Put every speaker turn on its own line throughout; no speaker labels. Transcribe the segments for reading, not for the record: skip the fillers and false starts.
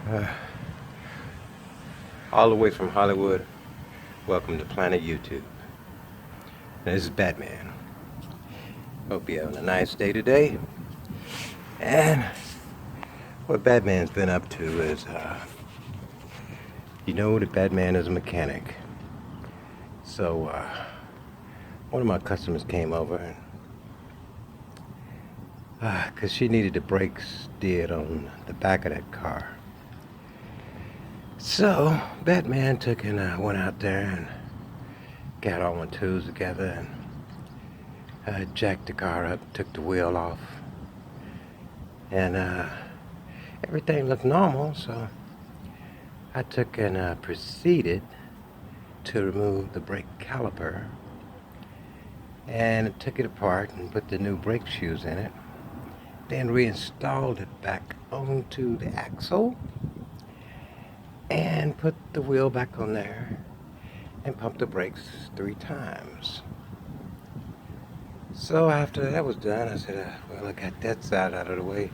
Uh, all the way from Hollywood, welcome to Planet YouTube. And this is Batman. Hope you're having a nice day today. And what Batman's been up to is, you know that Batman is a mechanic. So, one of my customers came over and, because she needed the brakes did on the back of that car. So, Batman took and went out there and got all my tools together and jacked the car up, took the wheel off, and everything looked normal. So I took and proceeded to remove the brake caliper and took it apart and put the new brake shoes in it, then reinstalled it back onto the axle and put the wheel back on there and pumped the brakes 3 times. So after that was done, I said, well, I got that side out of the way.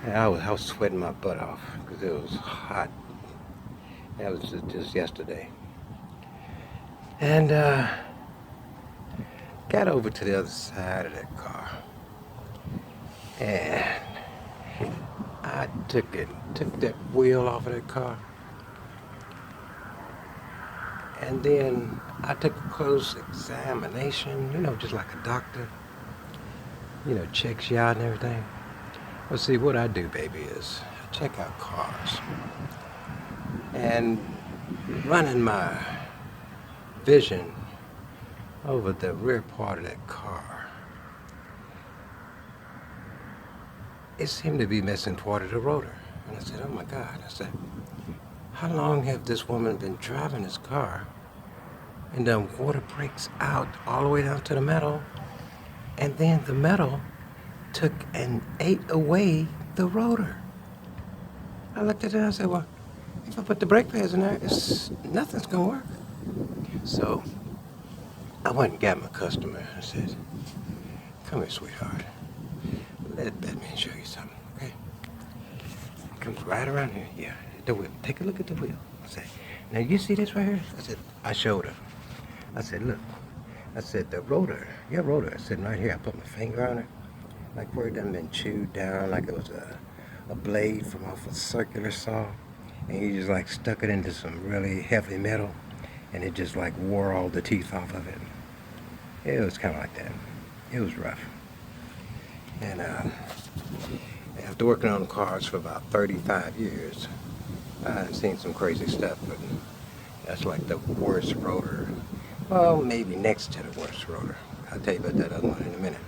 And I was sweating my butt off because it was hot. That was just yesterday. And got over to the other side of that car. And I took that wheel off of that car. And then I took a close examination, just like a doctor, checks you out and everything. Well, see, what I do, baby, is I check out cars. And running my vision over the rear part of that car, it seemed to be missing part of the rotor. And I said, oh my God. I said, how long have this woman been driving this car and done water brakes out all the way down to the metal, and then the metal took and ate away the rotor? I looked at it and I said, well, if I put the brake pads in there, nothing's gonna work. So I went and got my customer and I said, come here, sweetheart. Let Batman show you something, okay? Comes right around here. Yeah, the wheel. Take a look at the wheel. I said, now you see this right here? I said, I showed her. I said, look. I said, the rotor, your rotor is sitting right here. I put my finger on it, like where it done been chewed down, like it was a blade from off a circular saw. And you just like stuck it into some really heavy metal, and it just like wore all the teeth off of it. It was kind of like that. It was rough. And after working on cars for about 35 years, I've seen some crazy stuff, but that's like the worst rotor. Well, maybe next to the worst rotor. I'll tell you about that other one in a minute.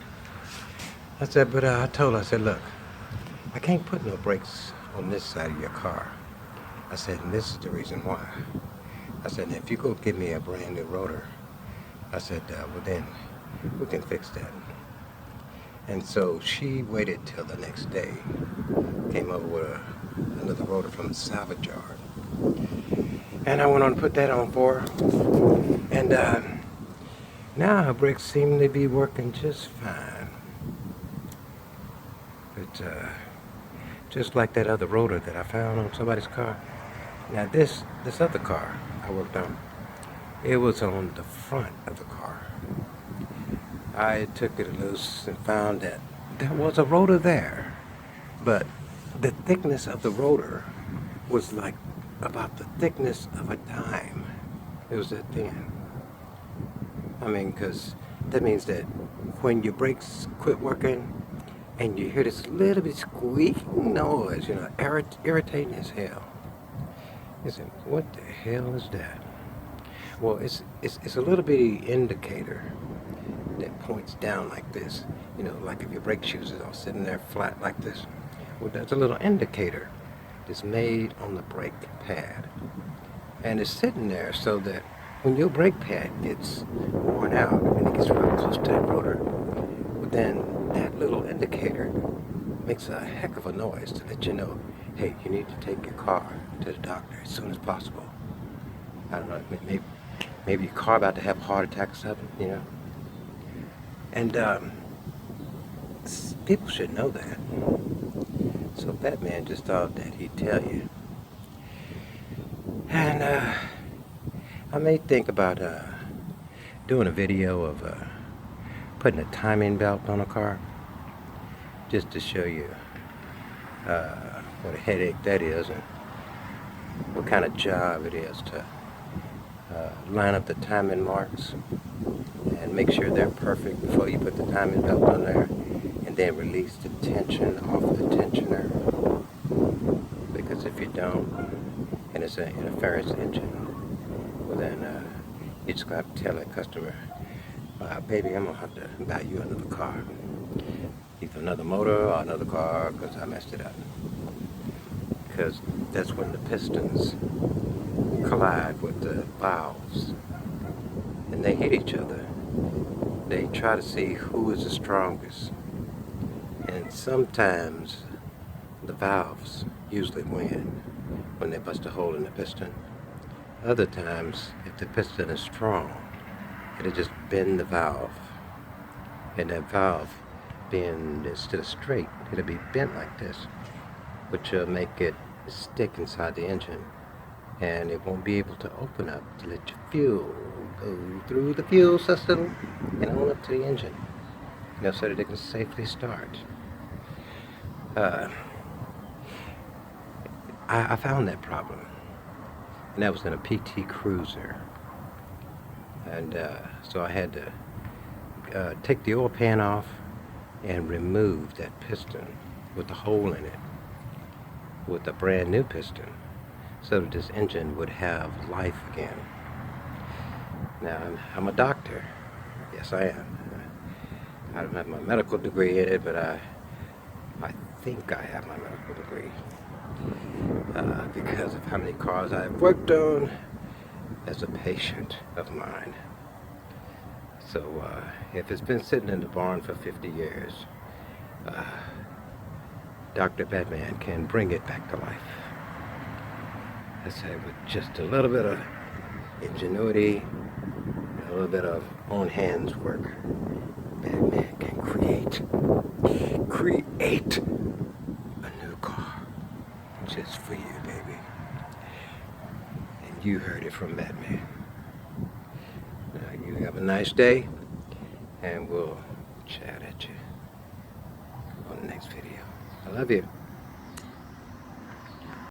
I said, but I told her, I said, look, I can't put no brakes on this side of your car. I said, and this is the reason why. I said, if you go get me a brand new rotor, I said, well then, we can fix that. And so she waited till the next day, came over with another rotor from the salvage yard. And I went on to put that on for her. And now her brakes seem to be working just fine. But just like that other rotor that I found on somebody's car. Now this other car I worked on, it was on the front of the car. I took it loose and found that there was a rotor there, but the thickness of the rotor was like about the thickness of a dime. It was that thin. I mean, because that means that when your brakes quit working and you hear this little bit squeaking noise, irritating as hell. You say, what the hell is that? Well, it's a little bitty indicator that points down like this. Like if your brake shoes is all sitting there flat like this. Well, there's a little indicator that's made on the brake pad. And it's sitting there so that when your brake pad gets worn out and it gets real close to that rotor, well, then that little indicator makes a heck of a noise to let you know, hey, you need to take your car to the doctor as soon as possible. I don't know, maybe your car about to have a heart attack or something, And people should know that. So Batman just thought that he'd tell you. And I may think about doing a video of putting a timing belt on a car, just to show you what a headache that is and what kind of job it is to line up the timing marks and make sure they're perfect before you put the timing belt on there, and then release the tension off the tensioner. Because if you don't, and it's an interference engine, well then you just got to tell that customer, baby, I'm gonna have to buy you another car, either another motor or another car, because I messed it up. Because that's when the pistons collide with the valves and they hit each other. They try to see who is the strongest, and sometimes the valves usually win when they bust a hole in the piston. Other times, if the piston is strong, it'll just bend the valve, and that valve being, instead of straight, it'll be bent like this, which will make it stick inside the engine, and it won't be able to open up to let your fuel go through the fuel system and on up to the engine, so that it can safely start. I found that problem, and that was in a PT Cruiser, and so I had to take the oil pan off and remove that piston with the hole in it with a brand new piston, so that this engine would have life again. Now, I'm a doctor. Yes, I am. I don't have my medical degree in it, but I think I have my medical degree because of how many cars I've worked on as a patient of mine. So if it's been sitting in the barn for 50 years, Dr. Batman can bring it back to life. I say with just a little bit of ingenuity, a little bit of on hands work, Batman can create a new car just for you, baby. And you heard it from Batman. Now you have a nice day, and we'll chat at you on the next video. I love you.